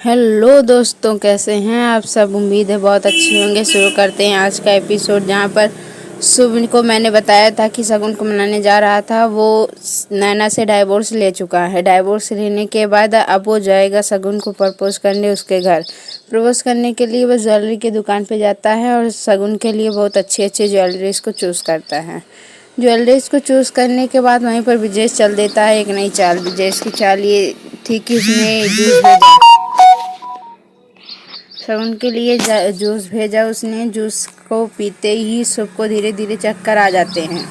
Hello दोस्तों, कैसे हैं आप सब। उम्मीद है बहुत अच्छी होंगे। शुरू करते हैं आज का एपिसोड, जहां पर शुभ को मैंने बताया था कि शगुन को मनाने जा रहा था। वो नैना से डाइवोर्स ले चुका है। डाइवोर्स लेने के बाद अब वो जाएगा शगुन को प्रपोज करने उसके घर। प्रपोज करने के लिए वो ज्वेलरी की दुकान पे जाता है और शगुन के लिए बहुत अच्छी अच्छी ज्वेलरीज को चूज़ करता है। ज्वेलरीज को चूज़ करने के बाद वहीं पर विजेश चल देता है एक नई चाल। विजेश की चाल ये थी कि उसने जूस भेजा, शगुन के लिए जूस भेजा। उसने जूस को पीते ही सबको धीरे धीरे चक्कर आ जाते हैं।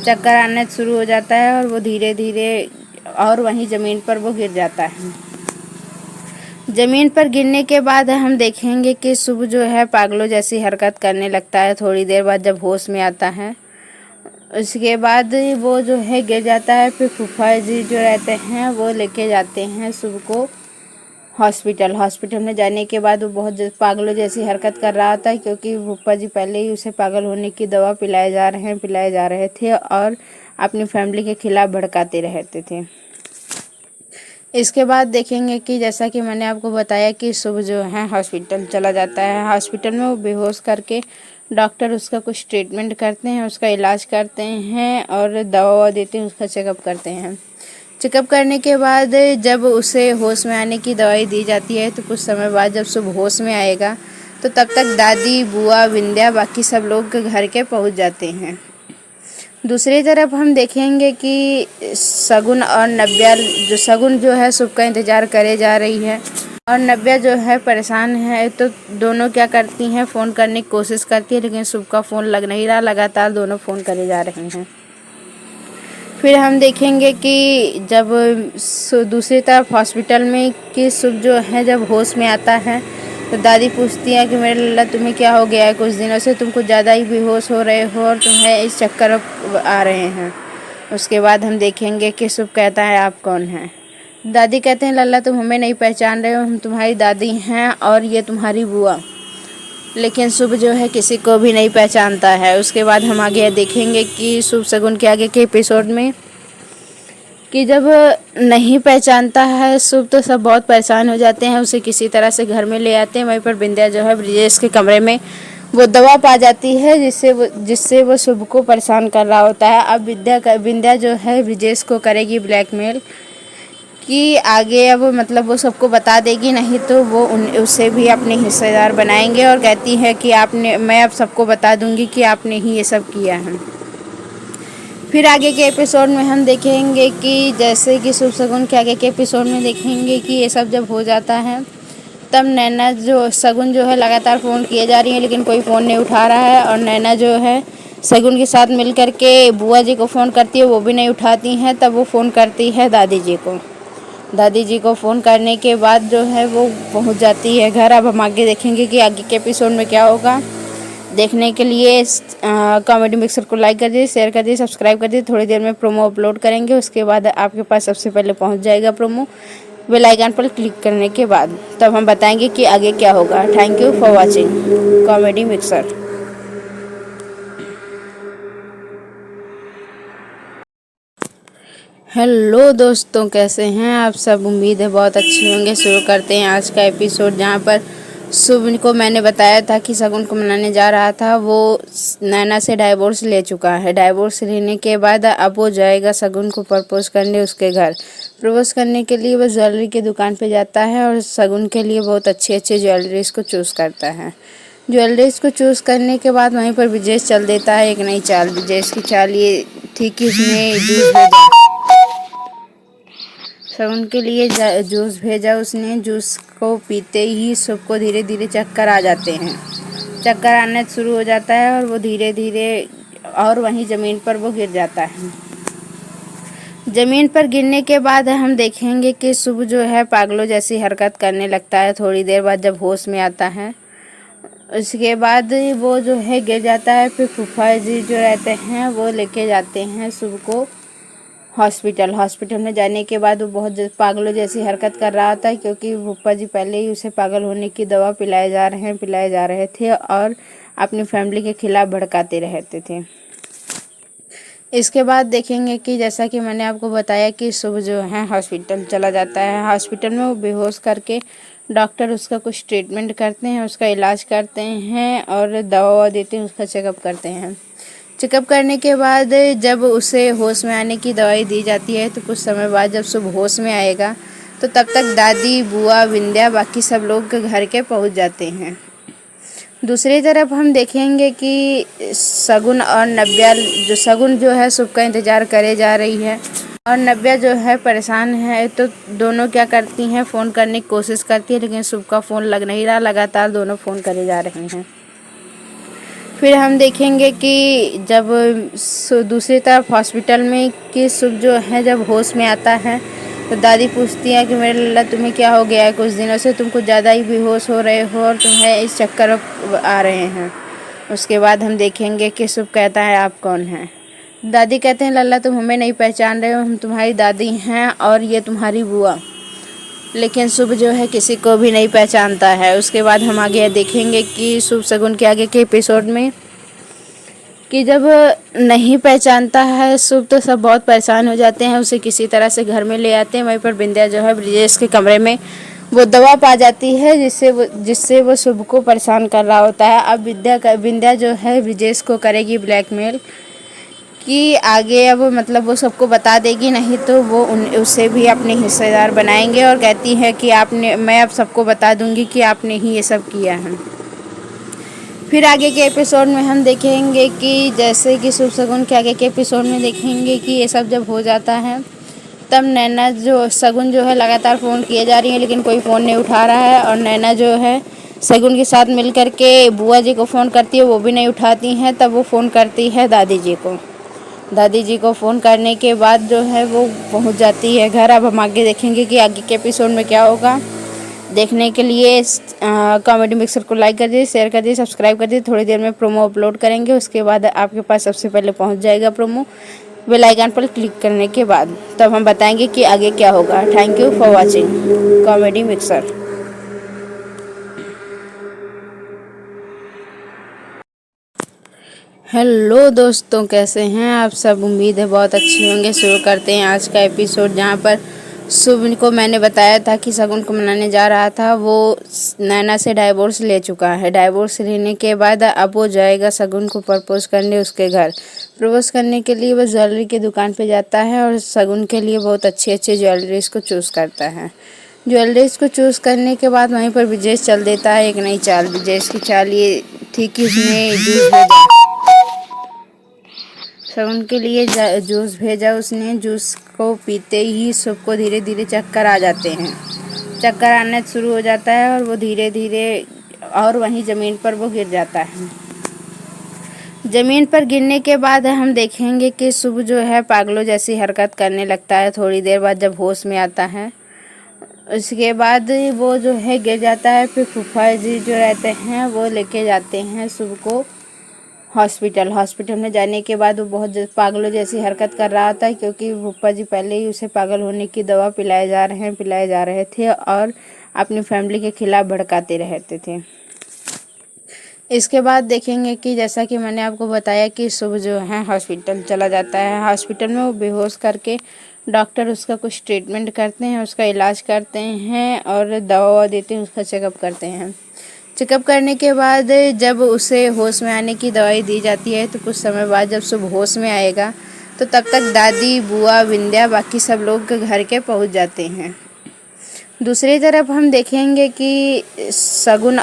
चक्कर आना शुरू हो जाता है और वो धीरे धीरे और वहीं ज़मीन पर वो गिर जाता है। ज़मीन पर गिरने के बाद हम देखेंगे कि शुभ जो है पागलों जैसी हरकत करने लगता है। थोड़ी देर बाद जब होश में आता है, उसके बाद वो जो है गिर जाता है। फिर फूफा जी जो रहते हैं वो लेके जाते हैं शुभ को हॉस्पिटल में जाने के बाद वो बहुत पागलों जैसी हरकत कर रहा था, क्योंकि फूफा जी पहले ही उसे पागल होने की दवा पिलाए जा रहे थे और अपनी फैमिली के खिलाफ भड़काते रहते थे। इसके बाद देखेंगे कि जैसा कि मैंने आपको बताया कि शुभ जो है हॉस्पिटल चला जाता है। हॉस्पिटल में वो बेहोश करके डॉक्टर उसका कुछ ट्रीटमेंट करते हैं, उसका इलाज करते हैं और दवा देते हैं, उसका चेकअप करते हैं। चेकअप करने के बाद जब उसे होश में आने की दवाई दी जाती है, तो कुछ समय बाद जब शुभ होश में आएगा तो तब तक दादी, बुआ, विंध्या, बाकी सब लोग घर के पहुंच जाते हैं। दूसरी तरफ हम देखेंगे कि शगुन जो है शुभ का इंतज़ार करे जा रही है और नव्या जो है परेशान है। तो दोनों क्या करती हैं, फ़ोन करने की कोशिश करती है, लेकिन शुभ का फ़ोन लग नहीं रहा। लगातार दोनों फ़ोन करे जा रहे हैं। फिर हम देखेंगे कि जब दूसरी तरफ हॉस्पिटल में कि शुभ जो है जब होश में आता है, तो दादी पूछती है कि मेरे लल्ला तुम्हें क्या हो गया है, कुछ दिनों से तुम कुछ ज़्यादा ही बेहोश हो रहे हो और तुम्हें इस चक्कर आ रहे हैं। उसके बाद हम देखेंगे कि शुभ कहता है आप कौन हैं। दादी कहते हैं लल्ला तुम हमें नहीं पहचान रहे हो, हम तुम्हारी दादी हैं और ये तुम्हारी बुआ। लेकिन शुभ जो है किसी को भी नहीं पहचानता है। उसके बाद हम आगे देखेंगे कि शुभ शगुन के आगे के एपिसोड में कि जब नहीं पहचानता है शुभ, तो सब बहुत परेशान हो जाते हैं। उसे किसी तरह से घर में ले आते हैं। वहीं पर विंध्या जो है ब्रिजेश के कमरे में वो दवा पा जाती है, जिससे वो शुभ को परेशान कर रहा होता है। अब विंध्या जो है ब्रिजेश को करेगी ब्लैकमेल कि आगे अब मतलब वो सबको बता देगी, नहीं तो वो उसे भी अपने हिस्सेदार बनाएंगे। और कहती है कि मैं अब सबको बता दूंगी कि आपने ही ये सब किया है। फिर आगे के एपिसोड में हम देखेंगे कि जैसे कि शुभ शगुन के आगे के एपिसोड में देखेंगे कि ये सब जब हो जाता है, तब नैना जो शगुन जो है लगातार फ़ोन किए जा रही है, लेकिन कोई फ़ोन नहीं उठा रहा है। और नैना जो है शगुन के साथ मिल कर के बुआ जी को फ़ोन करती है, वो भी नहीं उठाती हैं। तब वो फ़ोन करती है दादी जी को। दादी जी को फ़ोन करने के बाद जो है वो पहुंच जाती है घर। अब हम आगे देखेंगे कि आगे के एपिसोड में क्या होगा। देखने के लिए कॉमेडी मिक्सर को लाइक कर दीजिए, शेयर कर दीजिए, सब्सक्राइब कर दीजिए। थोड़ी देर में प्रोमो अपलोड करेंगे, उसके बाद आपके पास सबसे पहले पहुंच जाएगा प्रोमो बेल आइकन पर क्लिक करने के बाद। तब हम बताएंगे कि आगे क्या होगा। Thank you for watching comedy mixer. Hello दोस्तों, कैसे हैं आप सब। उम्मीद है बहुत अच्छी होंगे। शुरू करते हैं आज का एपिसोड, जहां पर शुभ को मैंने बताया था कि शगुन को मनाने जा रहा था। वो नैना से डाइवोर्स ले चुका है। डाइवोर्स लेने के बाद अब वो जाएगा शगुन को प्रपोज करने उसके घर। प्रपोज करने के लिए वो ज्वेलरी की दुकान पे जाता है और शगुन के लिए बहुत अच्छी अच्छी ज्वेलरीज को चूज़ करता है। ज्वेलरीज को चूज़ करने के बाद वहीं पर विजेश चल देता है एक नई चाल। विजेश की चाल ये थी कि उसने जूस भेजा, शगुन के लिए जूस भेजा। उसने जूस को पीते ही सबको धीरे धीरे चक्कर आ जाते हैं। चक्कर आना शुरू हो जाता है और वो धीरे धीरे और वहीं ज़मीन पर वो गिर जाता है। ज़मीन पर गिरने के बाद हम देखेंगे कि शुभ जो है पागलों जैसी हरकत करने लगता है। थोड़ी देर बाद जब होश में आता है, उसके बाद वो जो है गिर जाता है। फिर फूफा जी जो रहते हैं वो लेके जाते हैं शुभ को हॉस्पिटल में जाने के बाद वो बहुत पागलों जैसी हरकत कर रहा था, क्योंकि फूफा जी पहले ही उसे पागल होने की दवा पिलाए जा रहे थे और अपनी फैमिली के खिलाफ भड़काते रहते थे। इसके बाद देखेंगे कि जैसा कि मैंने आपको बताया कि शुभ जो है हॉस्पिटल चला जाता है। हॉस्पिटल में वो बेहोश करके डॉक्टर उसका कुछ ट्रीटमेंट करते हैं, उसका इलाज करते हैं और दवा ववा देते हैं, उसका चेकअप करते हैं। चेकअप करने के बाद जब उसे होश में आने की दवाई दी जाती है तो कुछ समय बाद जब सुबह होश में आएगा तो तब तक दादी, बुआ, विंध्या बाकी सब लोग घर के पहुंच जाते हैं। दूसरी तरफ हम देखेंगे कि शगुन और नव्या शगुन जो है शुभ का इंतज़ार करे जा रही है और नव्या जो है परेशान है। तो दोनों क्या करती हैं, फ़ोन करने की कोशिश करती है, लेकिन शुभ का फ़ोन लग नहीं रहा। लगातार दोनों फ़ोन करे जा रहे हैं। फिर हम देखेंगे कि जब दूसरी तरफ हॉस्पिटल में कि शुभ जो है जब होश में आता है तो दादी पूछती है कि मेरे लल्ला तुम्हें क्या हो गया है, कुछ दिनों से तुम कुछ ज़्यादा ही बेहोश हो रहे हो और तुम्हें इस चक्कर आ रहे हैं। उसके बाद हम देखेंगे कि शुभ कहता है आप कौन हैं। दादी कहते हैं लल्ला तुम हमें नहीं पहचान रहे हो, हम तुम्हारी दादी हैं और ये तुम्हारी बुआ। लेकिन शुभ जो है किसी को भी नहीं पहचानता है। उसके बाद हम आगे देखेंगे कि शुभ शगुन के आगे के एपिसोड में कि जब नहीं पहचानता है शुभ तो सब बहुत परेशान हो जाते हैं, उसे किसी तरह से घर में ले आते हैं। वहीं पर विंध्या जो है ब्रिजेश के कमरे में वो दवा पा जाती है जिससे वो शुभ को परेशान कर रहा होता है। अब विंध्या जो है ब्रिजेश को करेगी ब्लैकमेल कि आगे अब मतलब वो सबको बता देगी, नहीं तो वो उससे भी अपने हिस्सेदार बनाएंगे और कहती है कि मैं अब सबको बता दूंगी कि आपने ही ये सब किया है। फिर आगे के एपिसोड में हम देखेंगे कि जैसे कि शुभ शगुन के आगे के एपिसोड में देखेंगे कि ये सब जब हो जाता है तब नैना जो शगुन जो है लगातार फ़ोन किए जा रही है लेकिन कोई फ़ोन नहीं उठा रहा है और नैना जो है शगुन के साथ मिल कर के बुआ जी को फ़ोन करती है, वो भी नहीं उठाती हैं। तब वो फ़ोन करती है दादी जी को फ़ोन करने के बाद जो है वो पहुंच जाती है घर। अब हम आगे देखेंगे कि आगे के एपिसोड में क्या होगा। देखने के लिए कॉमेडी मिक्सर को लाइक कर दीजिए, शेयर कर दीजिए, सब्सक्राइब कर दीजिए। थोड़ी देर में प्रोमो अपलोड करेंगे, उसके बाद आपके पास सबसे पहले पहुंच जाएगा प्रोमो बेल आइकन पर क्लिक करने के बाद। तब हम बताएंगे कि आगे क्या होगा। Thank you for watching comedy mixer. Hello दोस्तों, कैसे हैं आप सब? उम्मीद है बहुत अच्छी होंगे। शुरू करते हैं आज का एपिसोड, जहां पर शुभ को मैंने बताया था कि शगुन को मनाने जा रहा था। वो नैना से डाइवोर्स ले चुका है। डाइवोर्स लेने के बाद अब वो जाएगा शगुन को प्रपोज करने उसके घर। प्रपोज करने के लिए वो ज्वेलरी की दुकान पे जाता है और शगुन के लिए बहुत अच्छी अच्छी ज्वेलरीज को चूज़ करता है। ज्वेलरीज को चूज़ करने के बाद वहीं पर ब्रिजेश चल देता है एक नई चाल। ब्रिजेश की चाल ये थी कि उसने जूस भेजा, शगुन के लिए जूस भेजा। उसने जूस को पीते ही शुभ को धीरे धीरे चक्कर आ जाते हैं। चक्कर आना शुरू हो जाता है और वो धीरे धीरे और वहीं ज़मीन पर वो गिर जाता है। ज़मीन पर गिरने के बाद हम देखेंगे कि शुभ जो है पागलों जैसी हरकत करने लगता है। थोड़ी देर बाद जब होश में आता है उसके बाद वो जो है गिर जाता है। फिर फूफा जी जो रहते हैं वो लेके जाते हैं शुभ को हॉस्पिटल में जाने के बाद वो बहुत पागलों जैसी हरकत कर रहा था, क्योंकि फूफा जी पहले ही उसे पागल होने की दवा पिलाए जा रहे थे और अपनी फैमिली के खिलाफ भड़काते रहते थे। इसके बाद देखेंगे कि जैसा कि मैंने आपको बताया कि शुभ जो है हॉस्पिटल चला जाता है। हॉस्पिटल में वो बेहोश करके डॉक्टर उसका कुछ ट्रीटमेंट करते हैं, उसका इलाज करते हैं और दवा ववा देते हैं, उसका चेकअप करते हैं। चेकअप करने के बाद जब उसे होश में आने की दवाई दी जाती है तो कुछ समय बाद जब शुभ होश में आएगा तो तब तक दादी, बुआ, विंध्या बाकी सब लोग घर के पहुंच जाते हैं। दूसरी तरफ हम देखेंगे कि शगुन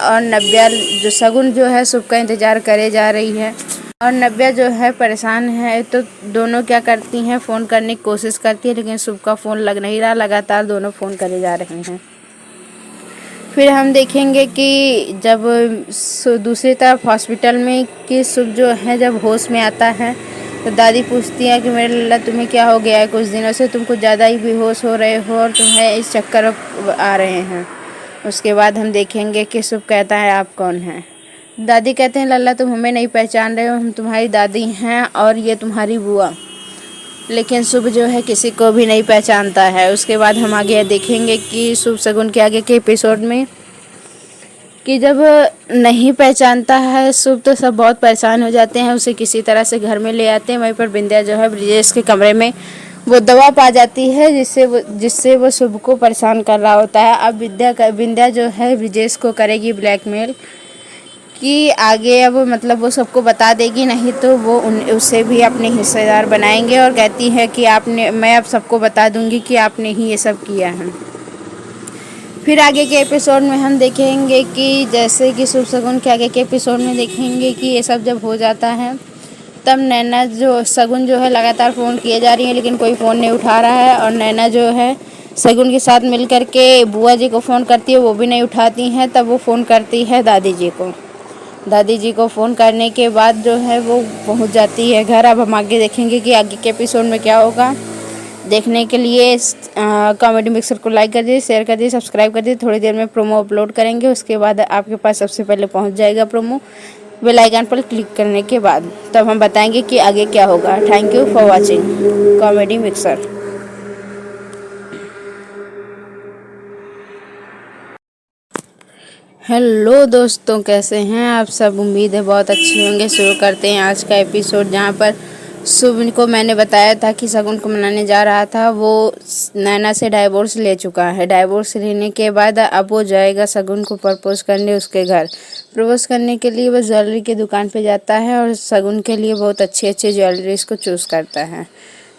जो है शुभ का इंतज़ार करे जा रही है और नव्या जो है परेशान है। तो दोनों क्या करती हैं, फ़ोन करने की कोशिश करती है, लेकिन शुभ का फ़ोन लग नहीं रहा। लगातार दोनों फ़ोन करे जा रहे हैं। फिर हम देखेंगे कि जब दूसरी तरफ हॉस्पिटल में कि शुभ जो है जब होश में आता है तो दादी पूछती है कि मेरे लल्ला तुम्हें क्या हो गया है, कुछ दिनों से तुम कुछ ज़्यादा ही बेहोश हो रहे हो और तुम्हें इस चक्कर आ रहे हैं। उसके बाद हम देखेंगे कि शुभ कहता है आप कौन हैं। दादी कहते हैं लल्ला तुम हमें नहीं पहचान रहे हो, हम तुम्हारी दादी हैं और ये तुम्हारी बुआ। लेकिन शुभ जो है किसी को भी नहीं पहचानता है। उसके बाद हम आगे देखेंगे कि शुभ शगुन के आगे के एपिसोड में कि जब नहीं पहचानता है शुभ तो सब बहुत परेशान हो जाते हैं, उसे किसी तरह से घर में ले आते हैं। वहीं पर विंध्या जो है ब्रिजेश के कमरे में वो दवा पा जाती है जिससे वो शुभ को परेशान कर रहा होता है। अब विंध्या जो है ब्रिजेश को करेगी ब्लैकमेल कि आगे अब मतलब वो सबको बता देगी, नहीं तो वो उसे भी अपने हिस्सेदार बनाएंगे। और कहती है कि मैं अब सबको बता दूंगी कि आपने ही ये सब किया है। फिर आगे के एपिसोड में हम देखेंगे कि जैसे कि शुभ शगुन के आगे के एपिसोड में देखेंगे कि ये सब जब हो जाता है तब नैना जो शगुन जो है लगातार फ़ोन किए जा रही है लेकिन कोई फ़ोन नहीं उठा रहा है। और नैना जो है शगुन के साथ मिल कर के बुआ जी को फ़ोन करती है, वो भी नहीं उठाती हैं। तब वो फ़ोन करती है दादी जी को। दादी जी को फ़ोन करने के बाद जो है वो पहुंच जाती है घर। अब हम आगे देखेंगे कि आगे के एपिसोड में क्या होगा। देखने के लिए कॉमेडी मिक्सर को लाइक कर दीजिए, शेयर कर दीजिए, सब्सक्राइब कर दीजिए। थोड़ी देर में प्रोमो अपलोड करेंगे, उसके बाद आपके पास सबसे पहले पहुंच जाएगा प्रोमो बेल आइकन पर क्लिक करने के बाद। तब हम बताएंगे कि आगे क्या होगा। Thank you for watching comedy mixer. Hello दोस्तों, कैसे हैं आप सब? उम्मीद है बहुत अच्छे होंगे। शुरू करते हैं आज का एपिसोड, जहां पर शुभ को मैंने बताया था कि शगुन को मनाने जा रहा था। वो नैना से डाइवोर्स ले चुका है। डाइवोर्स लेने के बाद अब वो जाएगा शगुन को प्रपोज करने उसके घर। प्रपोज करने के लिए वो ज्वेलरी की दुकान पे जाता है और शगुन के लिए बहुत अच्छी अच्छी ज्वेलरीज को चूज़ करता है।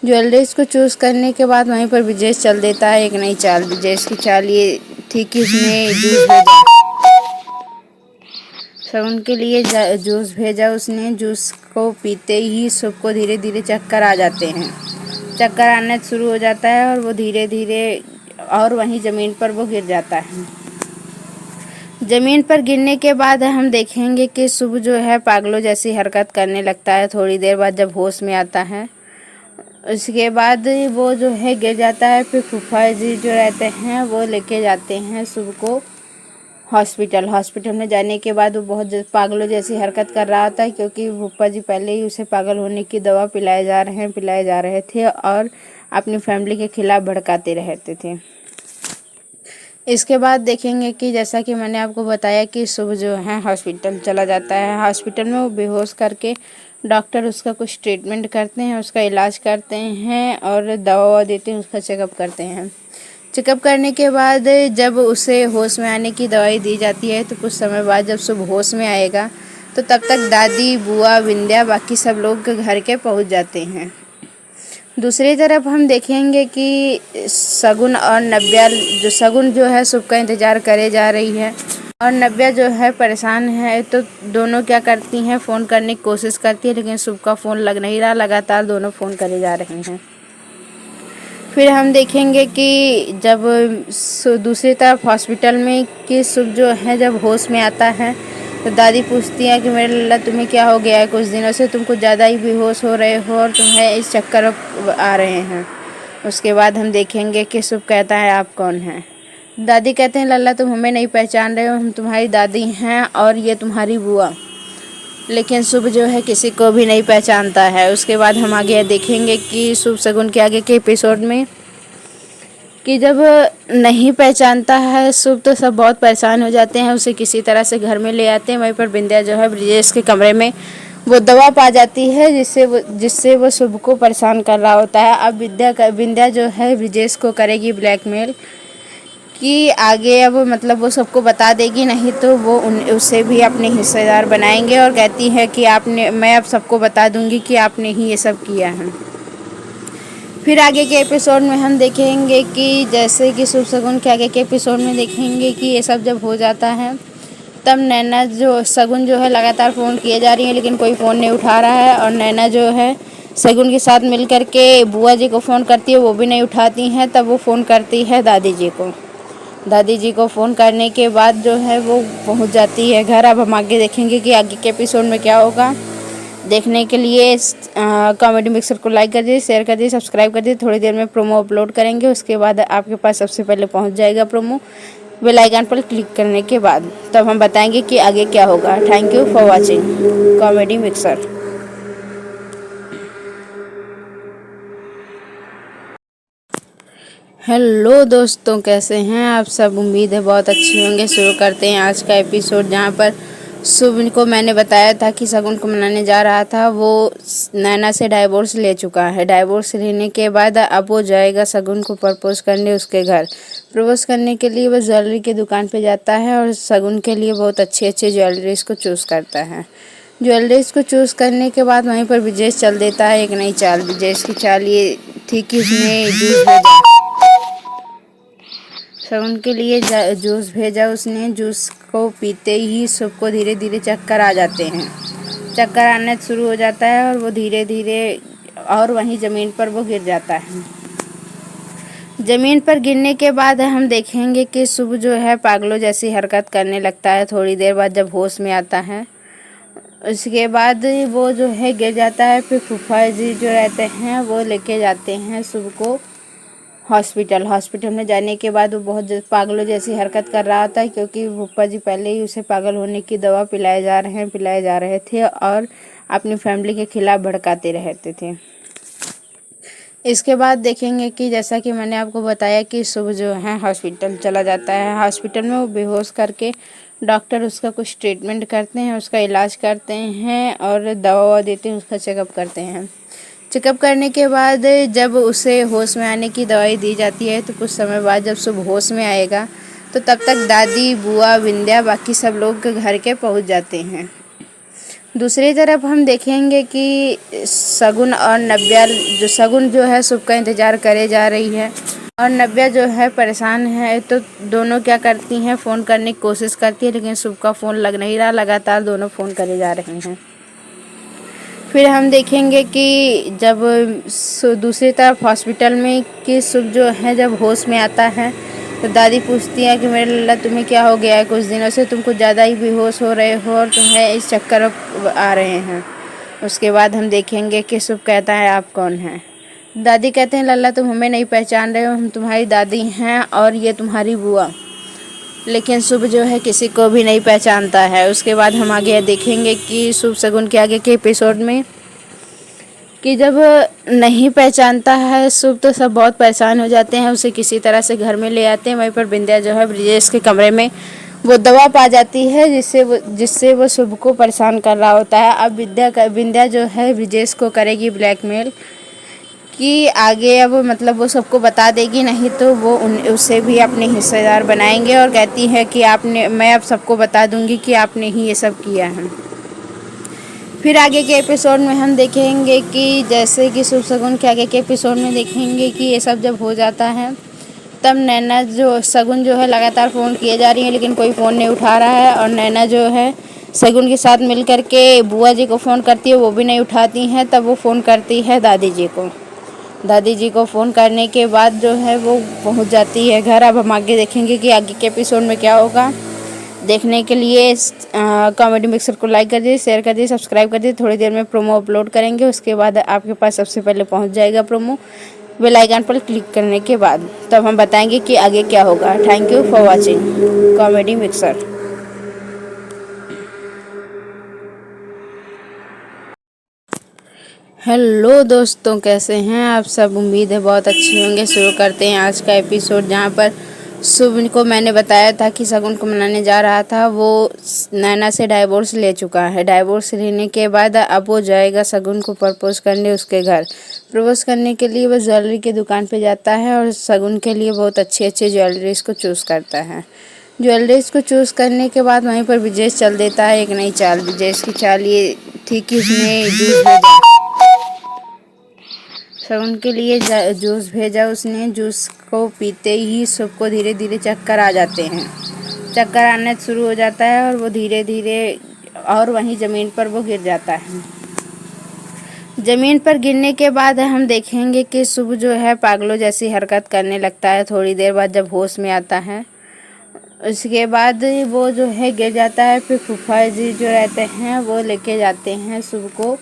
ज्वेलरीज को चूज़ करने के बाद वहीं पर ब्रिजेश चल देता है एक नई चाल। ब्रिजेश की चाल ये थी कि उसने जूस भेजा, शगुन के लिए जूस भेजा उसने। जूस को पीते ही सबको धीरे धीरे चक्कर आ जाते हैं। चक्कर आना शुरू हो जाता है और वो धीरे धीरे और वहीं ज़मीन पर वो गिर जाता है। ज़मीन पर गिरने के बाद हम देखेंगे कि शुभ जो है पागलों जैसी हरकत करने लगता है। थोड़ी देर बाद जब होश में आता है, उसके बाद वो जो है गिर जाता है। फिर फूफा जी जो रहते हैं वो लेके जाते हैं शुभ को हॉस्पिटल में जाने के बाद वो बहुत पागलों जैसी हरकत कर रहा था, क्योंकि फूफा जी पहले ही उसे पागल होने की दवा पिलाए जा रहे थे और अपनी फैमिली के खिलाफ भड़काते रहते थे। इसके बाद देखेंगे कि जैसा कि मैंने आपको बताया कि शुभ जो है हॉस्पिटल चला जाता है। हॉस्पिटल में वो बेहोश करके डॉक्टर उसका कुछ ट्रीटमेंट करते हैं, उसका इलाज करते हैं और दवा देते हैं, उसका चेकअप करते हैं। चेकअप करने के बाद जब उसे होश में आने की दवाई दी जाती है, तो कुछ समय बाद जब शुभ होश में आएगा तो तब तक दादी, बुआ, विंध्या, बाकी सब लोग घर के पहुंच जाते हैं। दूसरी तरफ हम देखेंगे कि शगुन जो है शुभ का इंतज़ार करे जा रही है और नव्या जो है परेशान है। तो दोनों क्या करती हैं, फ़ोन करने की कोशिश करती है लेकिन शुभ का फ़ोन लग नहीं रहा। लगातार दोनों फ़ोन करे जा रहे हैं। फिर हम देखेंगे कि जब दूसरी तरफ हॉस्पिटल में कि शुभ जो है जब होश में आता है तो दादी पूछती है कि मेरे लल्ला तुम्हें क्या हो गया है, कुछ दिनों से तुम कुछ ज़्यादा ही बेहोश हो रहे हो और तुम्हें इस चक्कर आ रहे हैं। उसके बाद हम देखेंगे कि शुभ कहता है आप कौन हैं। दादी कहते हैं लल्ला तुम हमें नहीं पहचान रहे हो, हम तुम्हारी दादी हैं और ये तुम्हारी बुआ। लेकिन शुभ जो है किसी को भी नहीं पहचानता है। उसके बाद हम आगे देखेंगे कि शुभ शगुन के आगे के एपिसोड में कि जब नहीं पहचानता है शुभ तो सब बहुत परेशान हो जाते हैं। उसे किसी तरह से घर में ले आते हैं। वहीं पर विंध्या जो है ब्रिजेश के कमरे में वो दवा पा जाती है जिससे वो शुभ को परेशान कर रहा होता है। अब विंध्या जो है ब्रिजेश को करेगी ब्लैकमेल कि आगे अब मतलब वो सबको बता देगी, नहीं तो वो उसे भी अपने हिस्सेदार बनाएंगे। और कहती है कि मैं अब सबको बता दूंगी कि आपने ही ये सब किया है। फिर आगे के एपिसोड में हम देखेंगे कि जैसे कि शुभ शगुन के आगे के एपिसोड में देखेंगे कि ये सब जब हो जाता है तब नैना जो शगुन जो है लगातार फ़ोन किए जा रही है लेकिन कोई फ़ोन नहीं उठा रहा है। और नैना जो है शगुन के साथ मिल कर के बुआ जी को फ़ोन करती है, वो भी नहीं उठाती हैं। तब वो फ़ोन करती है दादी जी को। दादी जी को फ़ोन करने के बाद जो है वो पहुंच जाती है घर। अब हम आगे देखेंगे कि आगे के एपिसोड में क्या होगा। देखने के लिए कॉमेडी मिक्सर को लाइक कर दीजिए, शेयर कर दीजिए, सब्सक्राइब कर दीजिए। थोड़ी देर में प्रोमो अपलोड करेंगे, उसके बाद आपके पास सबसे पहले पहुंच जाएगा प्रोमो बेल आइकन पर क्लिक करने के बाद। तब हम बताएंगे कि आगे क्या होगा। Thank you for watching comedy mixer. Hello दोस्तों, कैसे हैं आप सब? उम्मीद है बहुत अच्छे होंगे। शुरू करते हैं आज का एपिसोड, जहां पर शुभ को मैंने बताया था कि शगुन को मनाने जा रहा था। वो नैना से डाइवोर्स ले चुका है। डाइवोर्स लेने के बाद अब वो जाएगा शगुन को प्रपोज करने उसके घर। प्रपोज करने के लिए वो ज्वेलरी की दुकान पे जाता है और शगुन के लिए बहुत अच्छी अच्छी ज्वेलरीज को चूज़ करता है। ज्वेलरीज को चूज़ करने के बाद वहीं पर विजेश चल देता है एक नई चाल। विजेश की चाल ये थी कि उसने जूस भेजा, शगुन के लिए जूस भेजा। उसने जूस को पीते ही सबको धीरे धीरे चक्कर आ जाते हैं। चक्कर आना शुरू हो जाता है और वो धीरे धीरे और वहीं ज़मीन पर वो गिर जाता है। ज़मीन पर गिरने के बाद हम देखेंगे कि शुभ जो है पागलों जैसी हरकत करने लगता है। थोड़ी देर बाद जब होश में आता है उसके बाद वो जो है गिर जाता है। फिर फूफा जी जो रहते हैं वो लेके जाते हैं शुभ को हॉस्पिटल में जाने के बाद वो बहुत पागलों जैसी हरकत कर रहा था, क्योंकि फूफा जी पहले ही उसे पागल होने की दवा पिलाए जा रहे थे और अपनी फैमिली के खिलाफ भड़काते रहते थे। इसके बाद देखेंगे कि जैसा कि मैंने आपको बताया कि शुभ जो है हॉस्पिटल चला जाता है। हॉस्पिटल में वो बेहोश करके डॉक्टर उसका कुछ ट्रीटमेंट करते हैं, उसका इलाज करते हैं और दवा देते हैं, उसका चेकअप करते हैं। चेकअप करने के बाद जब उसे होश में आने की दवाई दी जाती है तो कुछ समय बाद जब शुभ होश में आएगा तो तब तक दादी बुआ विंध्या बाकी सब लोग घर के पहुंच जाते हैं। दूसरी तरफ हम देखेंगे कि शगुन और नव्या शगुन जो है शुभ का इंतज़ार करे जा रही है और नव्या जो है परेशान है। तो दोनों क्या करती हैं, फ़ोन करने की कोशिश करती है लेकिन शुभ का फ़ोन लग नहीं रहा। लगातार दोनों फ़ोन करे जा रहे हैं। फिर हम देखेंगे कि जब दूसरी तरफ हॉस्पिटल में कि शुभ जो है जब होश में आता है तो दादी पूछती है कि मेरे लल्ला तुम्हें क्या हो गया है, कुछ दिनों से तुम कुछ ज़्यादा ही बेहोश हो रहे हो और तुम्हें इस चक्कर आ रहे हैं। उसके बाद हम देखेंगे कि शुभ कहता है आप कौन हैं। दादी कहते हैं लल्ला तुम हमें नहीं पहचान रहे हो, हम तुम्हारी दादी हैं और ये तुम्हारी बुआ। लेकिन शुभ जो है किसी को भी नहीं पहचानता है। उसके बाद हम आगे देखेंगे कि शुभ शगुन के आगे के एपिसोड में कि जब नहीं पहचानता है शुभ तो सब बहुत परेशान हो जाते हैं। उसे किसी तरह से घर में ले आते हैं। वहीं पर विंध्या जो है ब्रिजेश के कमरे में वो दवा पा जाती है जिससे वो शुभ को परेशान कर रहा होता है। अब विंध्या जो है ब्रिजेश को करेगी ब्लैकमेल कि आगे अब मतलब वो सबको बता देगी, नहीं तो वो उसे भी अपने हिस्सेदार बनाएंगे और कहती है कि मैं अब सबको बता दूंगी कि आपने ही ये सब किया है। फिर आगे के एपिसोड में हम देखेंगे कि जैसे कि शुभ शगुन के आगे के एपिसोड में देखेंगे कि ये सब जब हो जाता है तब नैना जो शगुन जो है लगातार फ़ोन किए जा रही है लेकिन कोई फ़ोन नहीं उठा रहा है और नैना जो है शगुन के साथ मिल कर के बुआ जी को फ़ोन करती है, वो भी नहीं उठाती हैं। तब वो फ़ोन करती है दादी जी को फ़ोन करने के बाद जो है वो पहुंच जाती है घर। अब हम आगे देखेंगे कि आगे के एपिसोड में क्या होगा। देखने के लिए कॉमेडी मिक्सर को लाइक कर दीजिए, शेयर कर दीजिए, सब्सक्राइब कर दीजिए। थोड़ी देर में प्रोमो अपलोड करेंगे, उसके बाद आपके पास सबसे पहले पहुंच जाएगा प्रोमो बेल आइकन पर क्लिक करने के बाद। तब हम बताएंगे कि आगे क्या होगा। Thank you for watching comedy mixer. Hello दोस्तों, कैसे हैं आप सब? उम्मीद है बहुत अच्छी होंगे। शुरू करते हैं आज का एपिसोड, जहां पर शुभ को मैंने बताया था कि शगुन को मनाने जा रहा था। वो नैना से डाइवोर्स ले चुका है। डाइवोर्स लेने के बाद अब वो जाएगा शगुन को प्रपोज करने उसके घर। प्रपोज करने के लिए वो ज्वेलरी की दुकान पे जाता है और शगुन के लिए बहुत अच्छी अच्छी ज्वेलरीज को चूज़ करता है। ज्वेलरीज को चूज़ करने के बाद वहीं पर विजेश चल देता है एक नई चाल। विजेश की चाल ये थी कि उसने जूस भेजा, शगुन के लिए जूस भेजा। उसने जूस को पीते ही सबको धीरे धीरे चक्कर आ जाते हैं। चक्कर आना शुरू हो जाता है और वो धीरे धीरे और वहीं ज़मीन पर वो गिर जाता है। ज़मीन पर गिरने के बाद हम देखेंगे कि शुभ जो है पागलों जैसी हरकत करने लगता है। थोड़ी देर बाद जब होश में आता है उसके बाद वो जो है गिर जाता है। फिर फूफा जी जो रहते हैं वो लेके जाते हैं शुभ को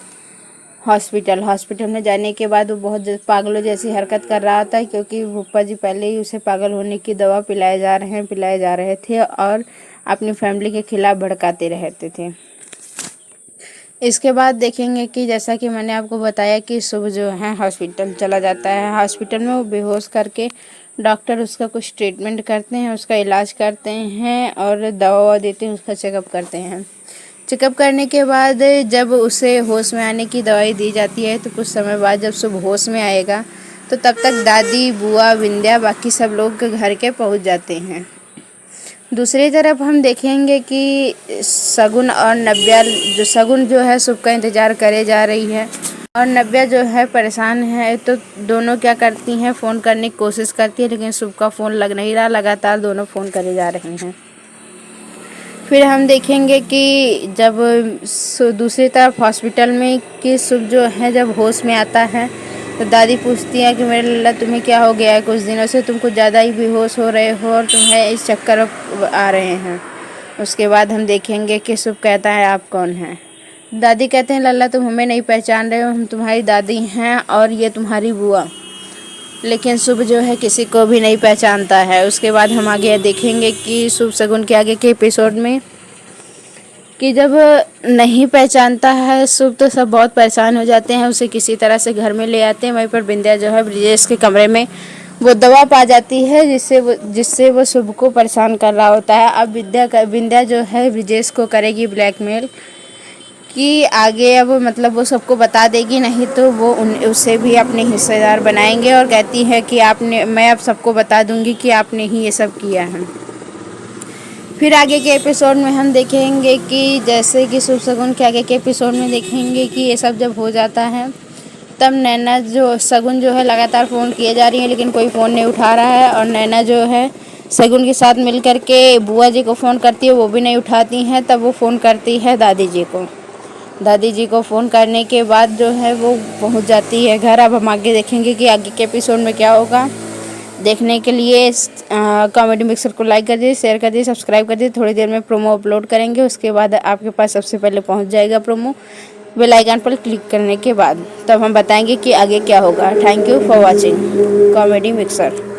हॉस्पिटल में जाने के बाद वो बहुत पागलों जैसी हरकत कर रहा था, क्योंकि फूफा जी पहले ही उसे पागल होने की दवा पिलाए जा रहे थे और अपनी फैमिली के खिलाफ भड़काते रहते थे। इसके बाद देखेंगे कि जैसा कि मैंने आपको बताया कि शुभ जो है हॉस्पिटल चला जाता है। हॉस्पिटल में वो बेहोश करके डॉक्टर उसका कुछ ट्रीटमेंट करते हैं, उसका इलाज करते हैं और दवा देते हैं, उसका चेकअप करते हैं। चेकअप करने के बाद जब उसे होश में आने की दवाई दी जाती है तो कुछ समय बाद जब शुभ होश में आएगा तो तब तक दादी, बुआ, विंध्या बाकी सब लोग घर के पहुंच जाते हैं। दूसरी तरफ हम देखेंगे कि शगुन और नव्या शगुन जो है शुभ का इंतज़ार करे जा रही है और नव्या जो है परेशान है। तो दोनों क्या करती हैं, फ़ोन करने की कोशिश करती है लेकिन शुभ का फ़ोन लग नहीं रहा। लगातार दोनों फ़ोन करे जा रहे हैं। फिर हम देखेंगे कि जब दूसरी तरफ हॉस्पिटल में कि शुभ जो है जब होश में आता है तो दादी पूछती है कि मेरे लल्ला तुम्हें क्या हो गया है, कुछ दिनों से तुम कुछ ज़्यादा ही बेहोश हो रहे हो और तुम्हें इस चक्कर आ रहे हैं। उसके बाद हम देखेंगे कि शुभ कहता है आप कौन हैं। दादी कहते हैं लल्ला तुम हमें नहीं पहचान रहे हो, हम तुम्हारी दादी हैं और ये तुम्हारी बुआ। लेकिन शुभ जो है किसी को भी नहीं पहचानता है। उसके बाद हम आगे देखेंगे कि शुभ शगुन के आगे के एपिसोड में कि जब नहीं पहचानता है शुभ तो सब बहुत परेशान हो जाते हैं। उसे किसी तरह से घर में ले आते हैं। वहीं पर विंध्या जो है ब्रिजेश के कमरे में वो दवा पा जाती है जिससे वो शुभ को परेशान कर रहा होता है। अब विंध्या जो है ब्रिजेश को करेगी ब्लैकमेल कि आगे अब मतलब वो सबको बता देगी, नहीं तो वो उसे भी अपने हिस्सेदार बनाएंगे और कहती है कि मैं अब सबको बता दूंगी कि आपने ही ये सब किया है। फिर आगे के एपिसोड में हम देखेंगे कि जैसे कि शुभ शगुन के आगे के एपिसोड में देखेंगे कि ये सब जब हो जाता है तब नैना जो शगुन जो है लगातार फ़ोन किए जा रही है लेकिन कोई फ़ोन नहीं उठा रहा है और नैना जो है शगुन के साथ मिल कर के बुआ जी को फ़ोन करती है, वो भी नहीं उठाती हैं। तब वो फ़ोन करती है दादी जी को। दादी जी को फ़ोन करने के बाद जो है वो पहुंच जाती है घर। अब हम आगे देखेंगे कि आगे के एपिसोड में क्या होगा। देखने के लिए कॉमेडी मिक्सर को लाइक कर दीजिए, शेयर कर दीजिए, सब्सक्राइब कर दीजिए। थोड़ी देर में प्रोमो अपलोड करेंगे, उसके बाद आपके पास सबसे पहले पहुंच जाएगा प्रोमो बेल आइकन पर क्लिक करने के बाद। तब हम बताएंगे कि आगे क्या होगा। Thank you for watching comedy mixer.